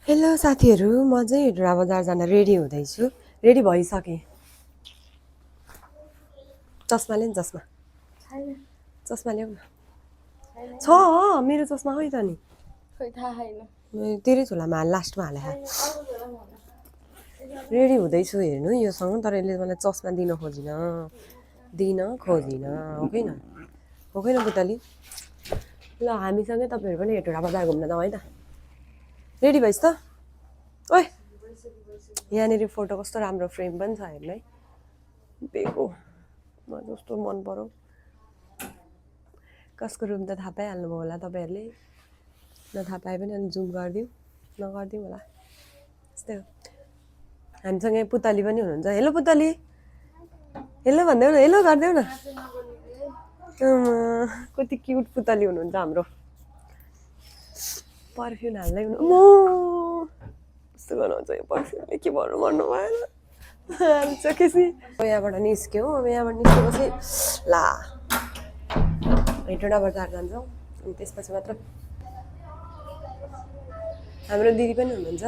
Hello साथीहरू, म चाहिँ हिजोडा बजार जान रेडी हुँदैछु। रेडी भइसकेँ। चस्मा ले न चस्मा। चस्मा ल्याऊ न। छ मेरो चस्मा खै त नि? खै थाहा छैन। तेरै झोलामा लास्टमा हाले। रेडी हुँदैछु हेर्नु योसँग, तर यसले मलाई चस्मा दिन खोजिन। हो कि न? हो कि न पुतली? ल हामीसँगै तपाईँहरू पनि हेटौँडा बजार घुम्न जाउँ है त। रेडी भइस् त? ओए यहाँनिर फोटो कस्तो राम्रो फ्रेम पनि छ हेर्नु है। बेगो म जस्तो मन पर्यो। कसको रुम त थाहा पाइहाल्नुभयो होला तपाईँहरूले। नथाहा पाए पनि अनि जुम गरिदिउँ नगरिदिउँ होला। यस्तै हो। हामीसँग पुतली पनि हुनुहुन्छ। हेलो पुतली, हेलो भनिदेऊ न, हेलो गरिदेऊ न। कति क्युट पुतली हुनुहुन्छ हाम्रो। पर्फ्युम हाल्दै हुनु कस्तो गर्नुहुन्छ यो पर्फ्युमले, के भन्नु भएन हाल्छ केसी। यहाँबाट निस्क्यौँ। अब यहाँबाट निस्केपछि ला हेटौँडा बजार जान्छौँ अनि त्यसपछि मात्र हाम्रो दिदी पनि हुनुहुन्छ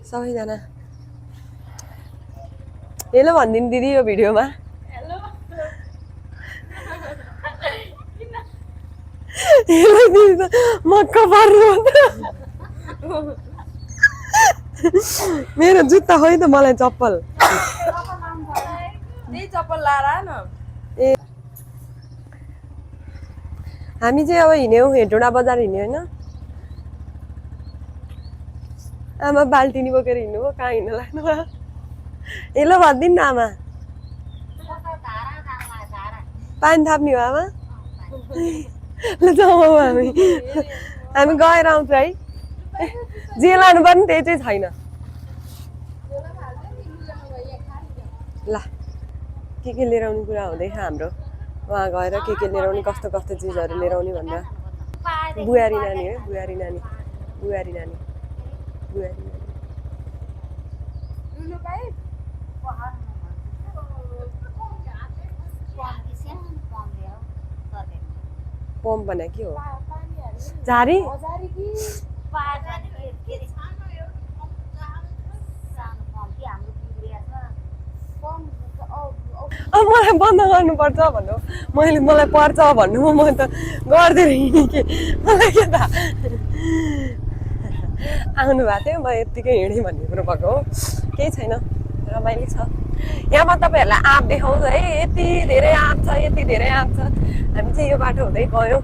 सबैजना। हेलो भनिदिनु दिदी यो भिडियोमा। हेलो दिदी त मक्क पर्नु मेरो जुत्ता खोइ त मलाई चप्पल। त्यही चप्पल लाएर न। ए हामी चाहिँ अब हिँड्यौँ हेटौँडा बजार हिँड्यौँ होइन। आमा बाल्टिनी बोकेर हिँड्नुभयो, कहाँ हिँड्न लाग्नुभयो। हेलो भनिदिनु न आमा। पानी थाप्ने हो आमा? ल जाउँ हामी गएर आउँछ है। जे लानु पर्ने त्यही चाहिँ छैन। ल के लिएर आउने कुरा हुँदैछ हाम्रो। वहाँ गएर के लिएर आउने, कस्तो कस्तो चिजहरू लिएर आउने भनेर। बुहारी नानी है, बुहारी नानी। पम्प भने के हो? झारी? अब मलाई बन्द गर्नुपर्छ भन्नु, मलाई पर्छ भन्नु, म त गर्दै हिँडेँ कि मलाई के थाहा। आउनु भएको थियो, म यत्तिकै हिँडेँ भन्ने कुरो भएको हो। केही छैन, रमाइलो छ। यहाँमा तपाईँहरूलाई आँप देखाउँछ है। यति धेरै आँप छ, यति धेरै आँप छ। हामी चाहिँ यो बाटो हुँदै गयौँ।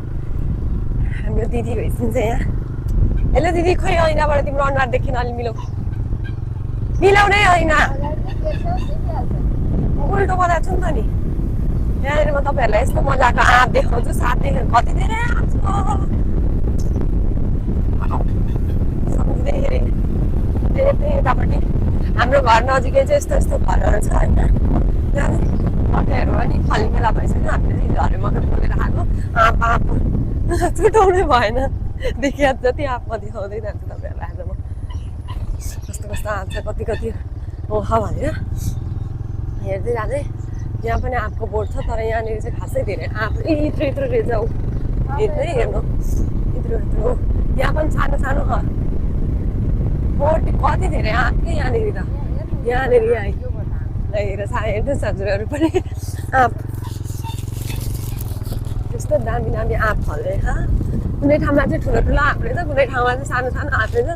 हाम्रो दिदी भइसक्छ यहाँ। हेलो दिदी, खोइ ऐनाबाट तिम्रो अनुहार देखिन, अलि मिलाउनै ऐना उल्टो बनाएको छु नि त नि। यहाँनिर म तपाईँहरूलाई यस्तो मजाको आँप देखाउँछु। साथै कति धेरै आँप छ सम्झिँदाखेरि। यतापट्टि हाम्रो घर नजिकै चाहिँ यस्तो यस्तो घरहरू छ होइन। मकैहरू पनि फलिमेला भइसक्यो। हामीले हिजोहरू मकै फलेर आएको आँप छुटाउनै भएन। देखिया जति आँप म देखाउँदै जान्छु तपाईँहरूलाई। आज म कस्तो कस्तो आँप छ, कति ओह भनेर हेर्दै जाँदै। यहाँ पनि आँपको बोट छ, तर यहाँनिर चाहिँ खासै धेरै आँप यत्रो रहेछ। हेर्दै हेर्नु यत्रो। यहाँ पनि सानो सानो बोट, कति धेरै आँप कि यहाँनिर त। यहाँनिर हेर्नु हजुरहरू पनि आँप त्यस्तो दामी आँप फल्दैछ। कुनै ठाउँमा चाहिँ ठुलो आँप रहेछ, कुनै ठाउँमा चाहिँ सानो सानो आँप रहेछ।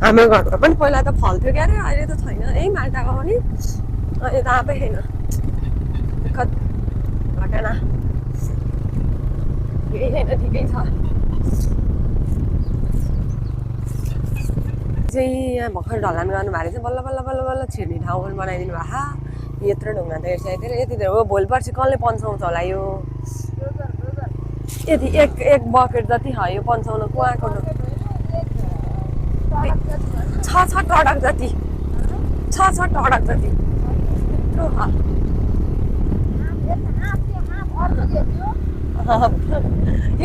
हाम्रो घरमा पनि पहिला त फल्थ्यो क्यारे, अहिले त छैन है। माल्टाको पनि अहिले त आँपै छैन। घटना केही छैन, ठिकै छ। चाहिँ यहाँ भर्खर ढलान गर्नुभएको रहेछ। बल्ल छिर्ने ठाउँ पनि बनाइदिनु भएको। यत्रो ढुङ्गा त यति धेरै हो। भोलि पर्सि कसले पन्साउँछ होला यो? यति एक बकेट जति छ यो पन्साउन कुवाको। छ टडक जति यत्रो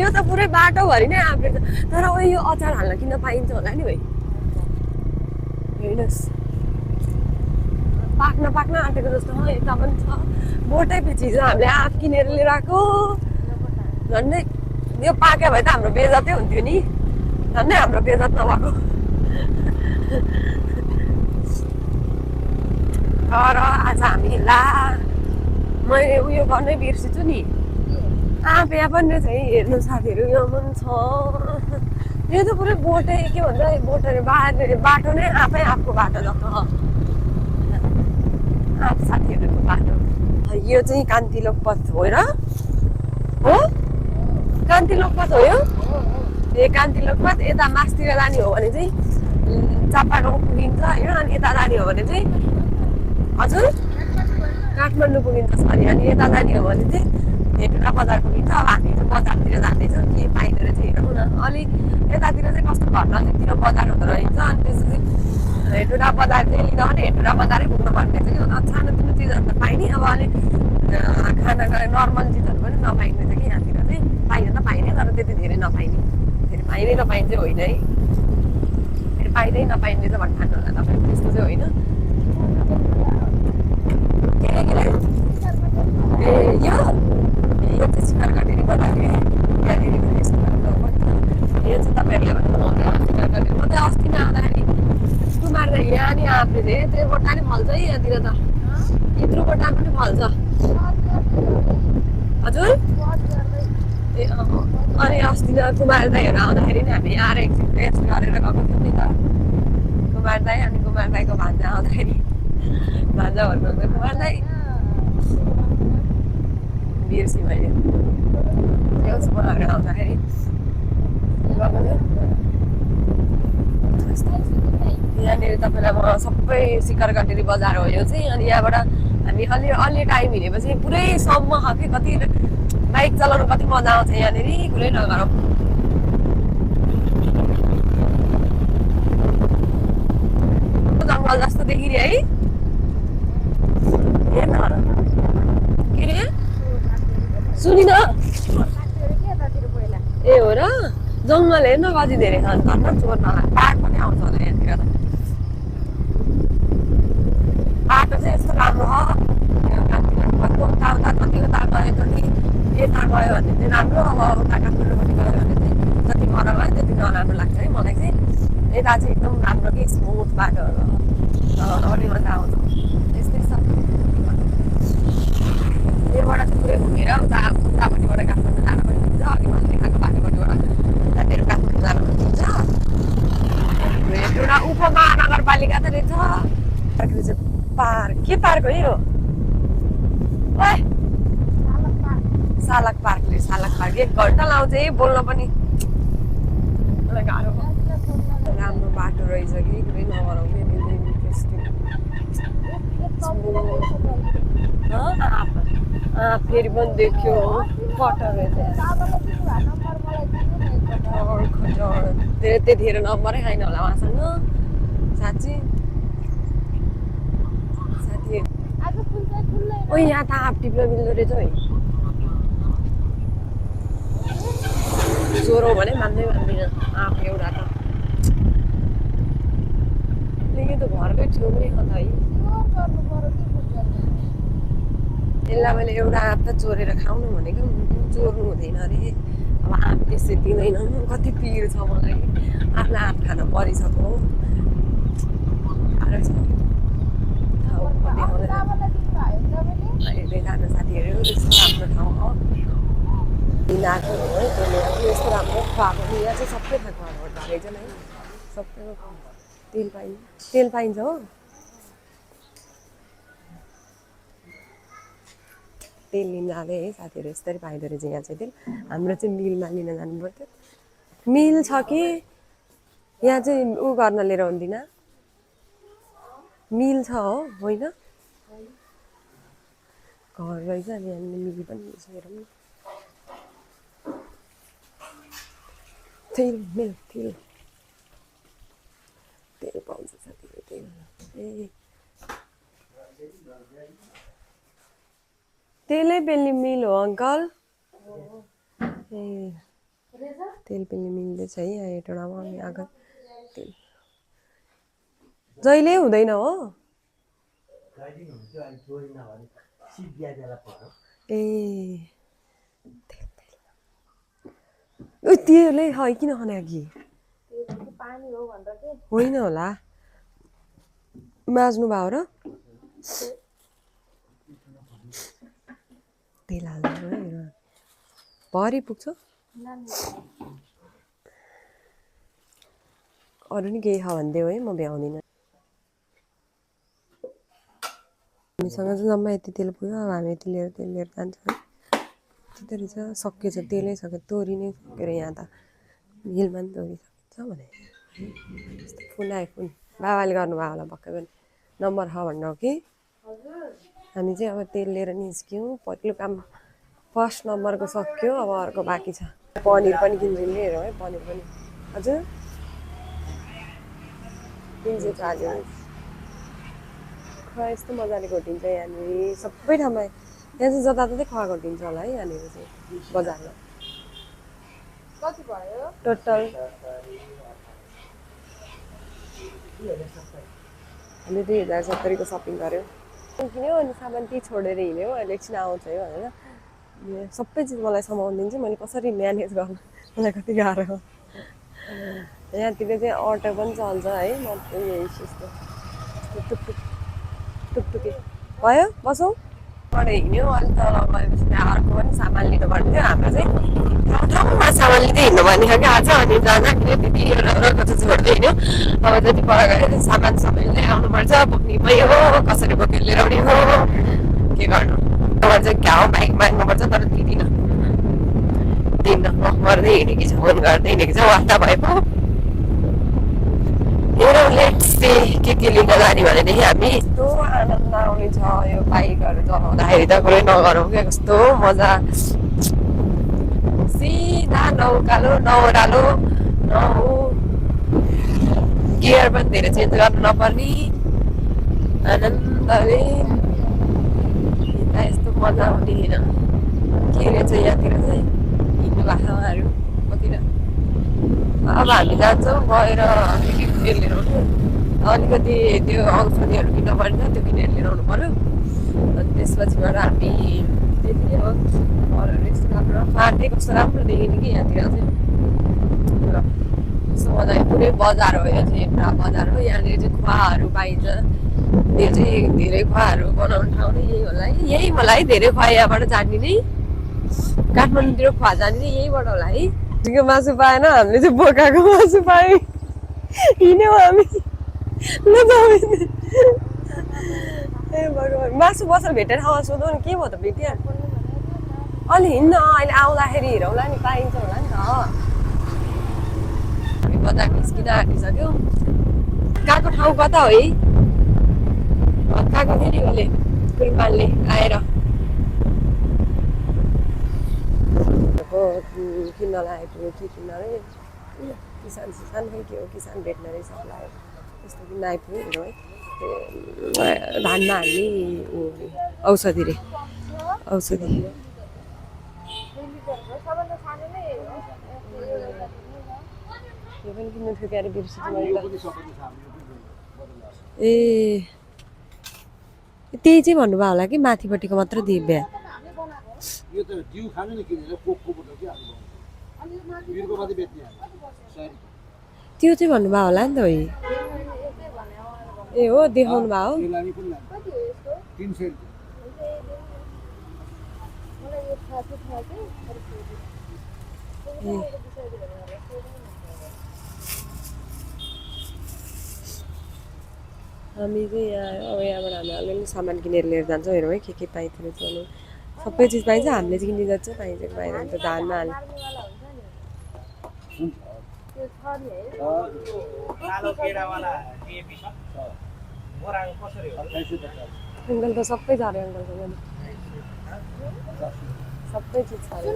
यो त पुरै बाटोभरि नै आँप रहेछ। तर यो अचार हाल्न किन पाइन्छ होला नि भाइ। हेर्नुहोस् पाक्न आँटेको जस्तो यता पनि छ। बोटै पछि हामीले आँप किनेर लिएर आएको। झन्डै यो पाक्यो भए त हाम्रो बेइज्जतै हुन्थ्यो नि झन्डै हाम्रो बेइज्जत नभएको तर आज हामी ला मैले उयो गर्नै बिर्सेछु नि आँपे पनि रहेछ है हेर्नु साथीहरू यो पनि छ यो त पुरै बोटै के भन्छ बोटहरू बाटो नै आफै आफको बाटो जस्तो आफ साथीहरूको बाटो यो चाहिँ कान्तिलोक पथ हो र हो कान्तिलोक पथ हो यो ए कान्तिलोक पथ यता मासतिर जाने हो भने चाहिँ चापागाउँ पुगिन्छ होइन अनि यता जाने हो भने चाहिँ हजुर काठमाडौँ पुगिन्छ सरी अनि यता जाने हो भने चाहिँ हेटुरा बजार पुगिन्छ अब हामी चाहिँ बजारतिर जाँदैछौँ के पाइँदो रहेछ हेरौँ न अलि यतातिर चाहिँ कस्तो घर नजिकतिर बजार हुँदो रहेछ अनि त्यसपछि हेटुरा बजार चाहिँ लिँदा पनि हेटुरा बजारै पुग्नु पर्ने चाहिँ सानोतिनो चिजहरू त पाइने अब अलिक खानाको नर्मल चिजहरू पनि नपाइने चाहिँ कि यहाँतिर चाहिँ पाइने त पाइने तर त्यति धेरै नपाइने फेरि पाइँदै नपाइने चाहिँ होइन है फेरि पाइँदै नपाइने चाहिँ भन्नु ठान्नु होला तपाईँ त्यस्तो चाहिँ होइन के ए यो चाहिँ स्वीकार गरेर गर्दाखेरि त्यहाँनिर यो चाहिँ तपाईँहरूले भन्नुभयो स्वीकार गरेर म चाहिँ अस्ति नै आउँदाखेरि कुमार यहाँ नि आफूले चाहिँ त्यो बट्टा नि फल्छ है यहाँतिर त यत्रो बट्टा पनि फल्छ हजुर ए अनि अस्ति त कुमार दाईहरू आउँदाखेरि नि हामी आएर एकछिन रेस्ट गरेर गएको थियौँ नि त कुमार दाई अनि कुमार दाईको भान्जा आउँदाखेरि भान्जा भन्नुहुन्छ कुमार दाई बिर्सी मैले उहाँहरू आउँदाखेरि यहाँनिर तपाईँलाई म सबै शिखर कटेरी बजार हो यो चाहिँ अनि यहाँबाट हामी अलि टाइम हिँडेपछि पुरै सम्म खालके कति बाइक चलाउनु कति मजा आउँछ यहाँनिर कुरै नगरौँ जङ्गल जस्तो देखिने है हेर्न के अरे सुनिन ए हो र जङ्गल हेर्न कति धेरै छ धन्न चोर्न पाहाड पनि आउँछ होला यहाँतिर त बाटो चाहिँ यस्तो राम्रो छ उता कति उता गयो जति यता गयो भने चाहिँ राम्रो अब उता काठमाडौँपट्टि गयो भने चाहिँ जति पर गयो त्यति नराम्रो लाग्छ है मलाई चाहिँ यता चाहिँ एकदम राम्रो कि स्मुथ बाटोहरू चलाउन पनि मजा आउँछ त्यस्तै छ त्योबाट चाहिँ पुरै घुमेर उतापट्टिबाट काठमाडौँ जान पनि मिल्छ अघि मैले देखाएको बाटोपट्टिबाट उतातिर काठमाडौँ जान पनि मिल्छ एउटा उपमहानगरपालिका त रहेछ पार्क के पार्क हो यो सालक पार्कले सालक पार्क 1 घन्टा लाउँछ है बोल्न पनि मलाई गाह्रो राम्रो बाटो रहेछ कि कुरै नगरौँ कि फेरि पनि देख्यो कटर त्यति धेरै नम्बरै छैन होला उहाँसँग साँच्ची साथी ओ यहाँ त आँप टिप्न मिल्दो रहेछ है ज्वरो भने मान्दै मान्दिनँ आँप एउटा त यो त घरकै छेउमै छ त है यसलाई मैले एउटा आँप त चोरेर खाउनु भनेको चोर्नु हुँदैन अरे अब आँप त्यसै दिँदैन कति पिर छ मलाई आफ्नो आँप खान परिसक्यो साह्रो छ हेर्दै जानु साथीहरू यस्तो राम्रो ठाउँ हो बिनाको हो है त्यसले यस्तो राम्रो खुवाएको यहाँ चाहिँ सबै खाएको रहेछ है सबैको तेल पाइन्छ हो तेल लिन जाँदै है साथीहरू यस्तरी पाइँदो रहेछ यहाँ चाहिँ तेल हाम्रो चाहिँ मिलमा लिन जानु पर्थ्यो मिल छ कि यहाँ चाहिँ ऊ गर्न लिएर हुँदिन मिल छ हो होइन घर रहेछ अनि यहाँनिर मिल पनि हेरौँ तेल मिल तेल पाउँछ साथीहरू तेल ए तेलै पेल्ने मिल हो अङ्कल ए तेल पेल्ने मिल्दैछ है यहाँ हेटौँडामा अनि आएको तेल जहिले हुँदैन हो ए त्यसले है किन खनाकी पानी हो भनेर चाहिँ होइन होला माझ्नु भयो र तेल हाल्नु है भरि पुग्छ अरू नि केही खा भन्दै है म भ्याउँदिनँ हामीसँग चाहिँ जम्मा यति तेल पुग्यो अब हामी यति लिएर तेल लिएर जान्छौँ त्यति रहेछ सकिएछ तेलै सक्यो तोरी नै सकेर यहाँ त हिलमा नि तोरी सकिन्छ भने यस्तो फोन आयो फोन बाबाले गर्नुभयो होला भक्कै पनि नम्बर छ भन्नु हो कि हामी चाहिँ अब तेल लिएर निस्क्यौँ पहिलो काम फर्स्ट नम्बरको सक्यो अब अर्को बाँकी छ पनिर पनि किन्छु नि हेरौँ है पनिर पनि हजुर किन्छु त आज खुवा यस्तो मजाले घोटिन्छ यहाँनिर सबै ठाउँमा यहाँ चाहिँ जताततै खुवा घोटिन्छ होला है यहाँनिर चाहिँ बजारमा कति भयो टोटल हामीले 2070 को सपिङ गऱ्यौँ किन्यो अनि सामान त्यही छोडेर हिँड्यो अहिले एकछिन आउँछ है भनेर सबै चिज मलाई समाउनु दिन्छ मैले कसरी म्यानेज गर्नु मलाई कति गाह्रो हो यहाँतिर चाहिँ अटो पनि चल्छ है म यही यस्तो टुकटुक टुकटुके भयो बसौँ अटो हिँड्यो अनि तल गएपछि अर्को पनि सामान लिनुपर्ने थियो हाम्रो चाहिँ ठाउँमा सामान लिँदै हिँड्नु भन्ने थियो कि आज अनि जाँदाखेरि त्यति एउटा छोड्दै हिँड्यो अब जति पर गयो सामान सबै लिएर आउनुपर्छ बोक्ने भयो कसरी बोकेर लिएर आउने हो के गर्नु अब चाहिँ घाउ बाइक माग्नुपर्छ तर दिँदिनँ गर्दै हिँडेकी छ फोन गर्दै हिँडेकी छ वास्ता भए पो हेरौँ लेट्स से के लिन जाने भनेदेखि हामी यस्तो आनन्द आउने छ यो बाइकहरू चलाउँदाखेरि त कुरै नगरौँ क्या कस्तो मजा सिधा नौकालो नौरालो गियर पनि धेरै चेन्ज गर्नु नपर्ने आनन्दले यस्तो मजा आउने होइन के रहेछ यहाँतिर चाहिँ हिँड्नु भाषाहरू कतिर अब हामी जान्छौँ गएर के लिएर आउनु अलिकति त्यो औषधिहरू किन्न पर्छ त्यो किनेर लिएर आउनु पर्यो अनि त्यसपछिबाट हामी त्यति नै हो घरहरू यस्तो राम्रो पार्दै कस्तो राम्रो देखिने कि यहाँतिर चाहिँ कस्तो मजा पुरै बजार हो यो चाहिँ पुरा बजार हो यहाँनिर चाहिँ खुवाहरू पाइन्छ यो चाहिँ धेरै खुवाहरू बनाउने ठाउँ नै यही होला है यही होला है धेरै खुवा यहाँबाट जाने नै काठमाडौँतिर खुवा जाने नै यहीबाट होला है त्यो मासु पाएन हामीले चाहिँ बोकाको मासु पायौँ हिँड्यौँ हामी ए भगवान् मासु बसेर भेटेर ठाउँमा सोधौँ नि के भयो त भेटिहाल्नु अलि हिँड्न अहिले आउँदाखेरि हेरौँला नि पाइन्छ होला नि त हामी बजार निस्किन आँटिसक्यौँ गएको ठाउँ कता हो है गएको थियो नि उसले कुलमानले आएर किन्नलाई आइपुग्यो के किन्न अरे किसान सिसान खै के हो किसान भेट्नरी सप्लाई त्यस्तो किन्न आइपुग्यो हेरौँ है धानमा हाल्ने औषधि रे औषधि यो पनि किन्नु थियो क्यारे बिर्सिछु मैले ए त्यही चाहिँ भन्नुभयो होला कि माथिपट्टिको मात्र दिव्या यो त जिउ खानु नि किनेर कोककोबाट के हाल्नु बिरको माथि बेच्ने त्यो चाहिँ भन्नुभयो होला नि त है ए हो देखाउनु भयो यो लानी पनि लानी 300 हामी चाहिँ यहाँ अब यहाँबाट हामी अलिअलि सामान किनेर लिएर जान्छौँ हेरौँ है के पाइन्छ रहेछ सबै चिज पाइन्छ हामीले चाहिँ किन्ने जान्छ पाइन्छ कि पाइँदैन त धानमा हाल्ने अङ्कल त सबै छ अरे अङ्कलको सबै चिज छ अरे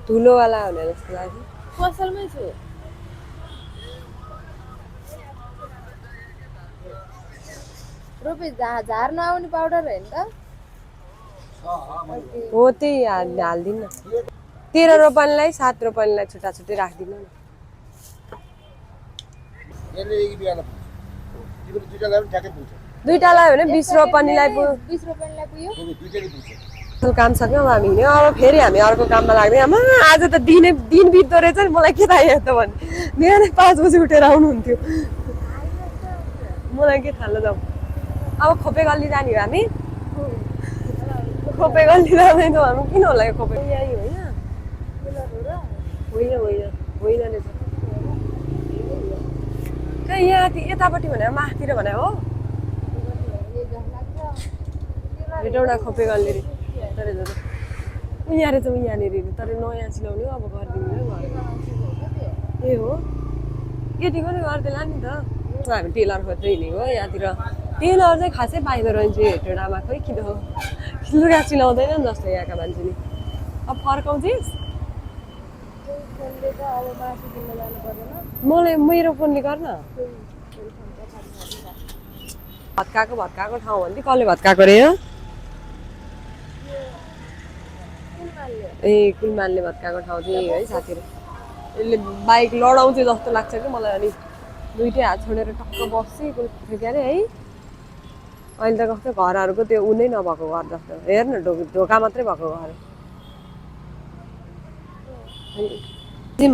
धुलोवाला हुने जस्तो लाग्यो पसलमै छु रोपे झार्न आउने पाउडर होइन त हो त्यही हालिदिनु न 13 रोपनीलाई 7 रोपनीलाई छुट्टा छुट्टै राखिदिनु न यसले एक बिहान पुग्छ तिम्रो दुईटा ल्यायो भने ठ्याक्कै पुग्छ दुईटा लायो भने 20 रोपनीलाई 20 रुपैयाँलाई पुग्यो दुईटैले पुग्छ काम सक्यौँ अब हामी हिँड्यौँ अब फेरि हामी अर्को काममा लाग्दै आमा आज त दिन बित्दो रहेछ नि मलाई के थाहा त भने बिहानै 5 बजी उठेर आउनुहुन्थ्यो मलाई के थाहा जाउँ अब खोपे गल्ली जाने हो हामी खोपे गल्ली जाँदैन हामी किन होला यो खोपे यहीँ होइन होइन होइन होइन रहेछ कहाँ यहाँ यतापट्टि भने माथितिर भने हो भेटौँडा खोपे गल्ली रे तर यहाँ रहेछ यहाँनिर तर नयाँ सिलाउने अब गरिदिनु घर ए हो केटीको नि गरिदिएला नि त हामी टेलर खोज्दै हिँडेको यहाँतिर टेलर चाहिँ खासै पाइँदो रहेछ हेटौँडामा खोइ किन हो लुगा सिलाउँदैन नि जस्तो यहाँका मान्छेले अब फर्काउँछिस् मलाई मेरो फोनले गर्न भत्काएको ठाउँ भन्दै कसले भत्काएको रे ए कुलमानले भत्काएको ठाउँ चाहिँ है साथीहरू यसले बाइक लडाउँछ जस्तो लाग्छ कि मलाई अनि दुइटै हात छोडेर टक्क बस्छ के अरे है अहिले त कस्तो घरहरूको त्यो उनै नभएको घर जस्तो हेर न ढोका मात्रै भएको घर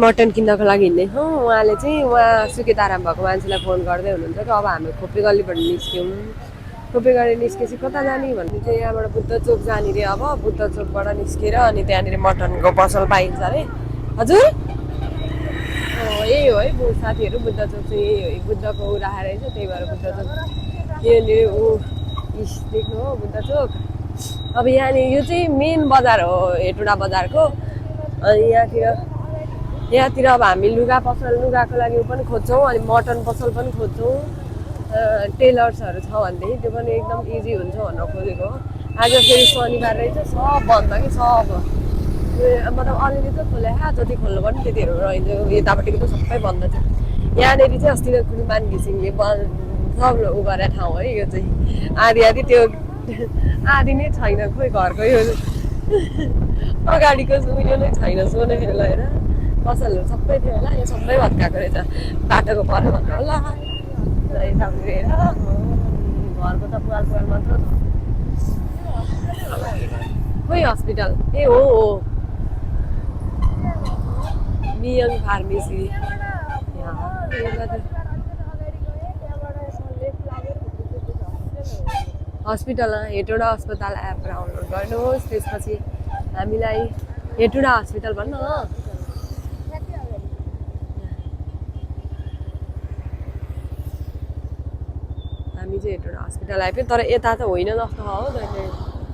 मटन किन्नको लागि हिँड्ने हौ उहाँले चाहिँ उहाँ सुकेताराम भएको मान्छेलाई फोन गर्दै हुनुहुन्छ कि अब हामी खोपे गल्लीबाट निस्क्यौँ खोपे गल्ली निस्केपछि कता जाने भन्ने चाहिँ यहाँबाट बुद्ध चोक जाने रे अब बुद्ध चोकबाट निस्केर अनि त्यहाँनिर मटनको पसल पाइन्छ अरे हजुर यही हो है साथीहरू बुद्ध चोक चाहिँ यही हो बुद्धको ऊ राखेर रहेछ त्यही भएर बुद्ध चोक यहाँनिर ऊ देख्नु हो बुद्ध चोक अब यहाँनिर यो चाहिँ मेन बजार हो हेटौँडा बजारको अनि यहाँतिर अब हामी लुगाको लागि पनि खोज्छौँ अनि मटन पसल पनि खोज्छौँ टेलर्सहरू छ भनेदेखि त्यो पनि एकदम इजी हुन्छ भनेर खोजेको आज फेरि शनिबार रहेछ सब बन्द कि सब मतलब अलिअलि चाहिँ खोले जति खोल्नु पनि त्यतिहरू रहन्छ यतापट्टिको त सबै बन्द छ यहाँनिर चाहिँ अस्ति कुलमान घिसिङले सब उ गरेर ठाउँ है यो चाहिँ आधी त्यो आधी नै छैन खोइ घरको यो अगाडिको उयो नै छैन सोने खेल होइन पसलहरू सबै थियो होला यो सबै भत्काएको रहेछ बाटोको पऱ्यो भन्नु होला घरको त पुवाल मात्र खोइ हस्पिटल ए हो मियङ फार्मेसी हस्पिटल हेटौँडा अस्पताल एप डाउनलोड गर्नुहोस् त्यसपछि हामीलाई हेटौँडा हस्पिटल भन्नु हामी चाहिँ हेटौँडा हस्पिटल आइपुग्यो तर यता त होइन जस्तो हो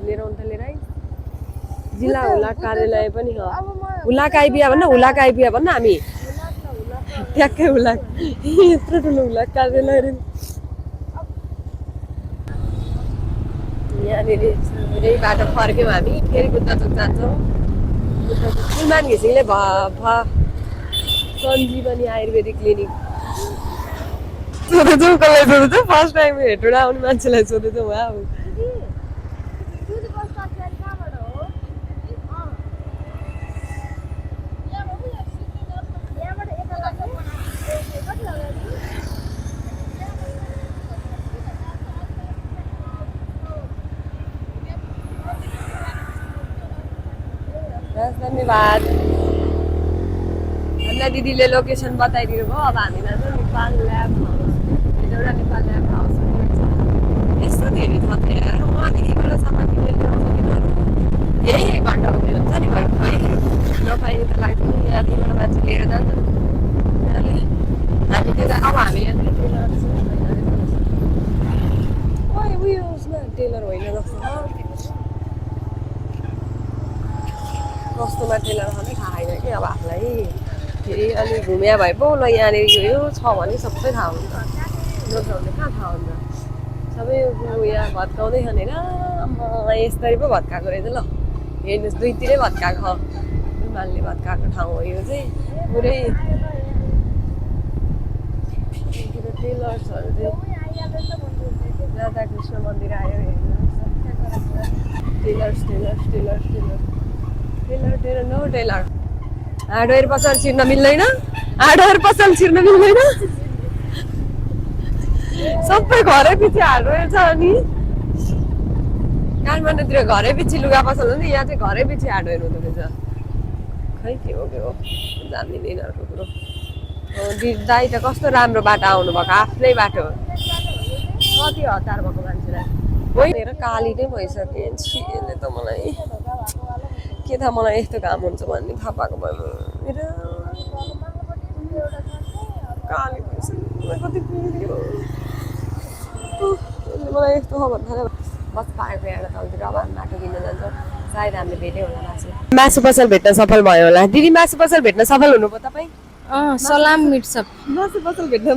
लिएर त लिएर है जिल्ला हुलाक कार्यालय पनि हो हुलाक आइपिया भन्न हुलाक आइपिया भन्न हामी ट्याक्कै हुलाक यत्रो ठुलो हुलाक कार्यालय यहाँनिर यही बाटो फर्क्यौँ हामी फेरि बुद्ध चोक जान्छौँ कुलमान घिसिङले सञ्जीवनी आयुर्वेदिक क्लिनिक सोधेछौँ कसलाई सोधेछौँ फर्स्ट टाइम हेटौँडा आउने मान्छेलाई सोधेछौँ उहाँ धन्यवाद हामीलाई दिदीले लोकेसन बताइदिनु भयो अब हामी जान्छौँ Nepal lab house Hetauda Nepal lab house यस्तो धेरै छ त्यहाँ उहाँदेखिबाट सामान किनेर ल्याउँछ यही घन्टा हुने हुन्छ नि खै नपाइने त लाग्छ यहाँदेखिबाट मान्छे लिएर जान्छ हामी त्यो अब हामी यहाँनिर टेलर उयो उसमा टेलर होइन जस्तो कस्तोमा टेलर खानै थाहा छैन कि अब आफूलाई फेरि अलिक घुम्या भए पो ल यहाँनिर यो छ भने सबै थाहा हुन्छ नछाउने कहाँ थाहा हुन्छ सबै यहाँ भत्काउँदै छन् होइन यसरी पो भत्काएको रहेछ ल हेर्नुहोस् दुईतिरै भत्काएको रुमालले भत्काएको ठाउँ हो यो चाहिँ पुरै टेलर्सहरू चाहिँ राधाकृष्ण मन्दिर आयो हेर्नुहोस् टेलर नो टेलर हार्डवेयर पसल छिर्न मिल्दैन हार्डवेयर पसल छिर्न मिल्दैन सबै घरै पछि हाल्नु रहेछ अनि काठमाडौँतिर घरै पछि लुगा पसल हो नि यहाँ चाहिँ घरै पछि हार्डवेयर हुँदो रहेछ खै के हो जान्दिनँ यिनीहरूको कुरो दाइ त कस्तो राम्रो बाटो आउनु भएको आफ्नै बाटो कति हतार भएको मान्छेलाई होइन काली नै भइसकेँ छिले त मलाई के थाहा मलाई यस्तो काम हुन्छ भन्ने थाहा पाएको भए काली भइसक्यो कति पिरो मलाई यस्तो हो भन्नु थाल्यो बस पाएको यहाँ तलतिर अब हामी बाटो किन्न जान्छौँ सायद हामीले भेट्यो होला मासु पसल भेट्न सफल भयो होला दिदी मासु पसल भेट्न सफल हुनुभयो तपाईँ सलाम मिट्सअप मासु पसल भेट्न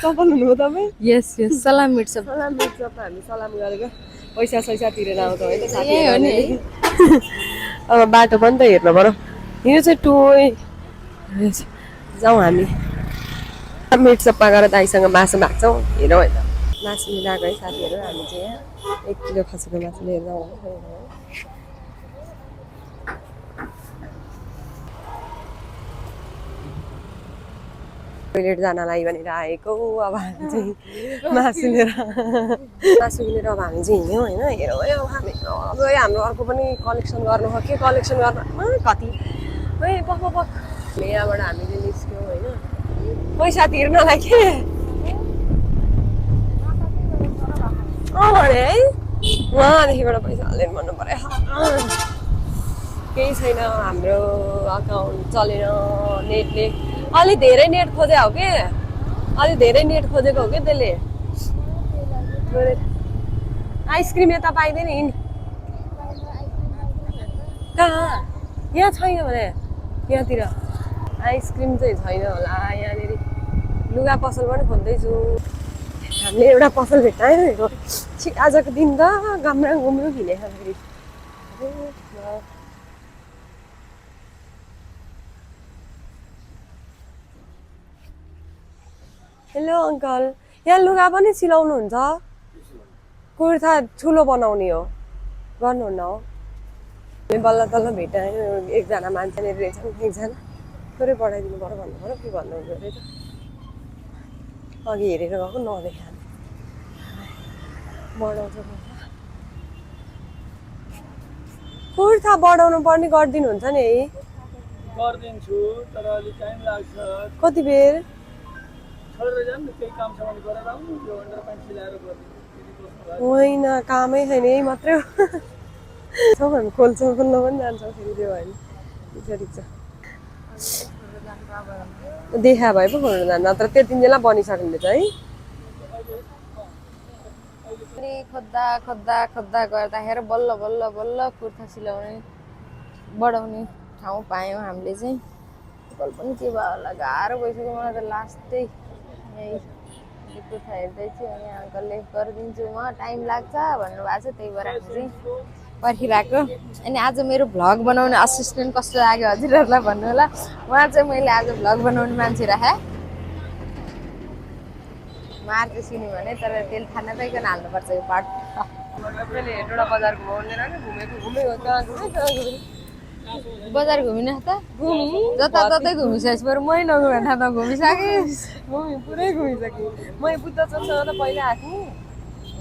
सफल हुनुभयो तपाईँ यस यस सलाम मिट्सअप सलाम मिट्सअप हामी सलाम गरेको पैसा सैसा तिरेर आउँछौँ है त यही हो नि अब बाटो पनि त हेर्नु पर्यो यो चाहिँ टोय जाउँ हामी मिट्सअपमा गएर दाइसँग मासु माग्छौँ हेरौँ होइन मासु मिलाएको है साथीहरू हामी चाहिँ यहाँ 1 किलो खसीको मासु लिएर जाउँ टोइलेट जानलाई भनेर आएको अब हामी चाहिँ मासु लिएर अब हामी चाहिँ हिँड्यौँ होइन हेरौँ है अब हामी अब हाम्रो अर्को पनि कलेक्सन गर्नु हो के कलेक्सन गर्नु कति है पख यहाँबाट हामी चाहिँ निस्क्यौँ होइन पैसा तिर्नलाई के भने है उहाँदेखिबाट पैसा हालेर भन्नु पऱ्यो केही छैन हाम्रो अकाउन्ट चलेन नेटले अलि धेरै नेट खोजे हो कि अलि धेरै नेट खोजेको हो कि त्यसले आइसक्रिम यता पाइँदैन नि कहाँ यहाँ छैन भने यहाँतिर आइसक्रिम चाहिँ छैन होला यहाँनिर लुगा पसल पनि खोज्दैछु हामीले एउटा पसल भेट्टायो आजको दिन त गाम्रा घुम्नु हिँडेछ फेरि हेलो अङ्कल यहाँ लुगा पनि सिलाउनुहुन्छ कुर्ता ठुलो बनाउने हो गर्नुहुन्न हो बल्ल तल्ल भेटायो एकजना मान्छे रहेछ एकजना थोरै बढाइदिनु पर्यो भन्नु पर्यो के भन्नुहुँदो रहेछ अघि हेरेर गएको नदेखा बढाउँछ कुर्ता बढाउनु पर्ने गरिदिनुहुन्छ नि है गरिदिन्छु तर अलि टाइम लाग्छ कति बेर छोडेर जानु केही काम सामान गरेर आउनु यो अन्डर प्यान्ट सिलाएर गरिदिनु होइन कामै छैन यही मात्रै हो हामी खोल्छौँ खोल्न पनि जान्छौँ फेरि त्यो होइन ठिक छ देखा भए पो खोल्नु जानु नत्र त्यति बेला बनिसक्नु रहेछ है खोज्दा खोज्दा खोज्दा गर्दाखेरि बल्ल बल्ल बल्ल कुर्ता सिलाउने बढाउने ठाउँ पायौँ हामीले चाहिँ कल पनि के भयो होला गाह्रो भइसक्यो मलाई त लास्टै यही कुर्ता हेर्दैछु अनि अङ्कलले गरिदिन्छु म टाइम लाग्छ भन्नुभएको छ त्यही भएर हामी चाहिँ पर्खिरहेको अनि आज मेरो भ्लग बनाउने असिस्टेन्ट कस्तो लाग्यो हजुरहरूलाई भन्नु होला उहाँ चाहिँ मैले आज भ्लग बनाउने मान्छे राखेँ मार्छु सुन्यो भने तर तेल थाहा नपाइकन हाल्नुपर्छ यो पार्ट मैले हेटौँडा बजार घुमाउने घुमेको बजार घुमिन त जताततै घुमिसकेपछि बरु मै नघुमे ठाउँ नघुमिसकेँ पुरै घुमिसकेँ मैले बुद्ध चोकसँग त पहिला आएको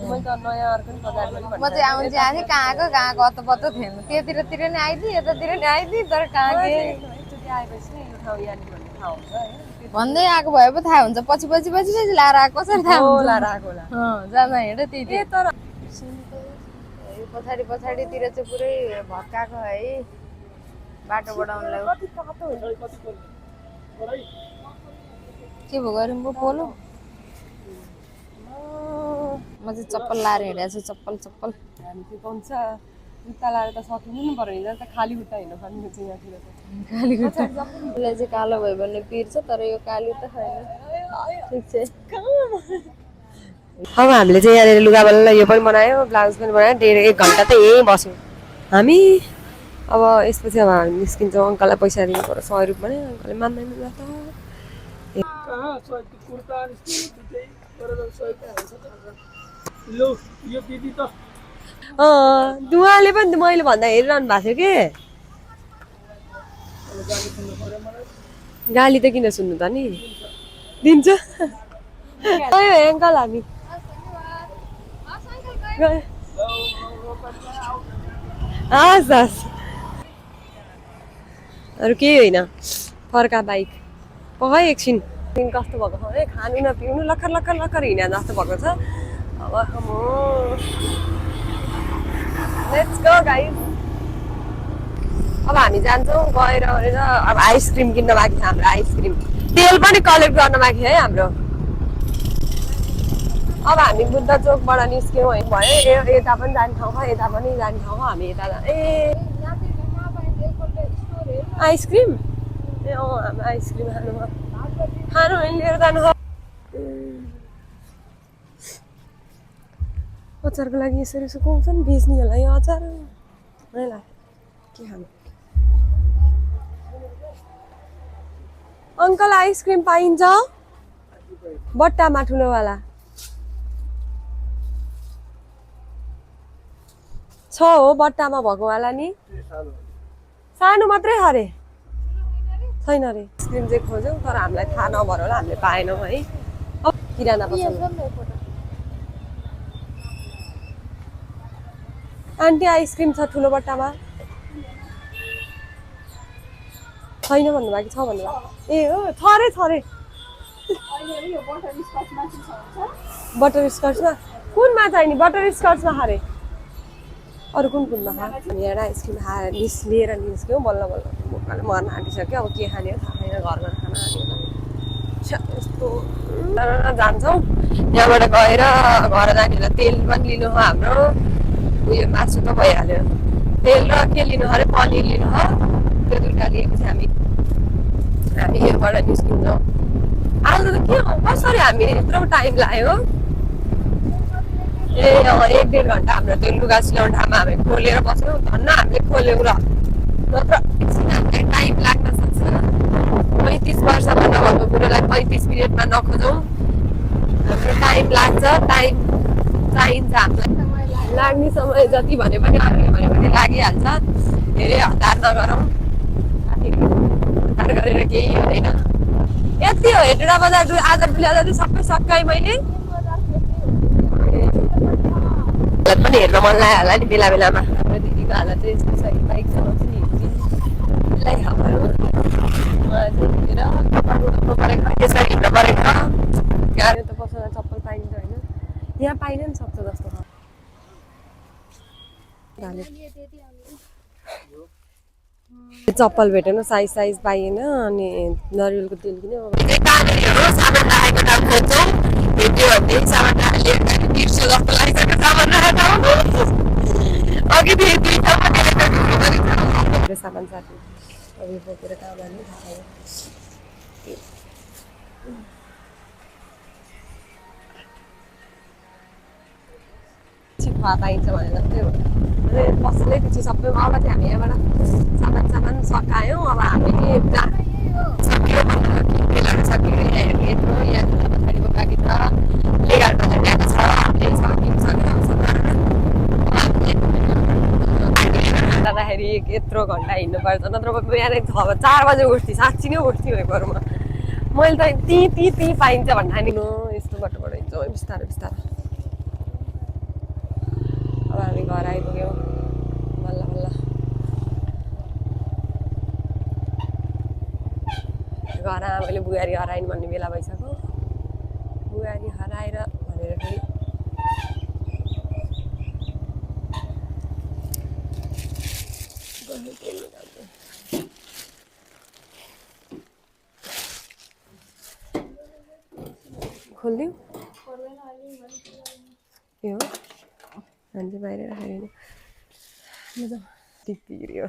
मैले त नयाँ अर्को नि बजार पनि म चाहिँ आउनु चाहिँ आएको कहाँको अत्तो पत्तो थिएन त्यतिर नै आइदिएँ यतातिर नि आइदिएँ तर कहाँ के आएपछि यो ठाउँ यहाँनिर भन्ने थाहा हुन्छ है भन्दै आएको भए पो थाहा हुन्छ पछि लाएर आएको कसरी थाहा हुन्छ लाएर आएको होला जाँदा हिँड्यो त्यही तर पछाडितिर चाहिँ पुरै भत्काएको है बाटो बढाउनलाई के भयो गरौँ पो पोलो म चाहिँ चप्पल लाएर हिँडेको छु चप्पल हामी त्यो पाउँछ जुत्ता लाएर त सकिनु नि पऱ्यो नि त खाली खुट्टा हिँड्नु पर्ने हुन्छ यहाँतिर काली खुट्टा उसलाई चाहिँ कालो भयो भने पिर्छ तर यो काली त छैन ठिक छ अब हामीले चाहिँ यहाँनिर लुगा बल्ल यो पनि बनायो ब्लाउज पनि बनायो 1.5 घन्टा त यहीँ बस्यौँ हामी अब यसपछि अब हामी निस्किन्छौँ अङ्कललाई पैसा दिनु पर्यो 100 रुपियाँ भने अङ्कलले मान्दैन ल त दुवाले पनि मैले भन्दा हेरिरहनु भएको थियो कि गाली त किन सुन्नु त नि दिन्छ अङ्कल हामी हस् हस् अरू केही होइन फर्का बाइक पख एकछिन दिन कस्तो भएको छ है खानु नपिउनु लखर लखर लखर हिँडे जस्तो भएको छ अब लेट्स गो गाइस अब हामी जान्छौँ गएर भनेर अब आइसक्रिम किन्न बाँकी छ हाम्रो आइसक्रिम तेल पनि कलेक्ट गर्न बाँकी है हाम्रो अब हामी बुद्ध चोकबाट निस्क्यौँ है भयो यता पनि जाने ठाउँ छ यता पनि जाने ठाउँ छ हामी यता ए आइसक्रिम ए हाम्रो आइसक्रिम खानु लिएर जानु हो अचारको लागि यसरी सुकाउँछ नि बेच्ने होला यो अचार मलाई लाग्यो के खानु अङ्कल आइसक्रिम पाइन्छ बट्टामा ठुलोवाला छ हो बट्टामा भएकोवाला नि सानो मात्रै छ अरे छैन अरे आइसक्रिम चाहिँ खोज्यौँ तर हामीलाई थाहा नभएर होला हामीले पाएनौँ है अब किराना पसल आन्टी आइसक्रिम छ ठुलो बट्टामा छैन भन्नुभएको छ भन्नुभएको ए हो छ अरे बटर स्कचमा कुनमा चाहिने बटर स्कचमा खरे अरू कुनमा यहाँ आइसक्रिम खाएर लिएर निस्क्यौँ बल्ल बल्ल मुखले मर्न आँटिसक्यो अब के खाने हो थाहा छैन घरमा खाना खाने यस्तो जान्छौँ यहाँबाट गएर घर जानेलाई तेल पनि लिनु हो हाम्रो उयो मासु त भइहाल्यो तेल र के लिनु अरे पनिर लिनु हो त्यो दुइटा लिएपछि हामी योबाट निस्किन्छौँ आज त के हो कसरी हामी यत्रो टाइम लाग्यो ए 1-1.5 घन्टा हाम्रो त्यो लुगा सिलाउने ठाउँमा हामी खोलेर बस्यौँ धन्न हामीले खोल्यौँ र नत्र एकछिन हामीलाई टाइम लाग्न सक्छ 35 वर्षमा नभएको कुरोलाई 35 मिनटमा नखोजौँ हाम्रो टाइम लाग्छ टाइम चाहिन्छ हामीलाई लाग्ने समय जति भने पनि अरूले भन्यो भने लागिहाल्छ धेरै हतार नगरौँ हतार गरेर केही हुँदैन यति हो हेटुडा बजार आज डुलिया सबै सकाएँ मैले पनि हेर्न मन लाग्यो होला नि बेला बेलामा हाम्रो दिदीको हालत चाहिँ यस्तो छ कि बाइक चलाउँछ नि यसलाई यसरी हिँड्नु परेको गाह्रो त पसल चप्पल पाइन्छ होइन यहाँ पाइन नि सक्छ जस्तो छ चप्पल भेटेन साइज पाइएन अनि नरिवलको तेल किन्यो सामान साथी बोकेर काम खा पाइन्छ भने जस्तै हो पसलै पछि सबै अब चाहिँ हामी यहाँबाट सामान सकायौँ अब हामीले सक्यो तेलहरू सक्यो यत्रो यहाँ पछाडिको बाँकी छ लेगारमा झट्याएको छ हामीले जाँदाखेरि यत्रो घन्टा हिँड्नु पर्छ नत्र बिहान 4 बजे उठ्थेँ साँच्ची नै उठ्थेँ घरमा मैले त ती पाइन्छ भन्दा यस्तो बाटोबाट हिँड्छौँ बिस्तारै बिस्तारै अब हामी घर आइपुग्यौँ बल्ल बल्ल घर मैले बुहारी हराइन् भन्ने बेला भइसक्यो बुहारी हराएर भनेर फेरि खोलिदिउँ ए हो हामी चाहिँ बाहिर राखेर टिपियो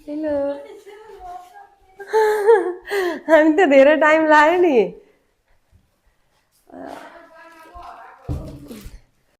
हेलो हामी त धेरै टाइम लाग्यो नि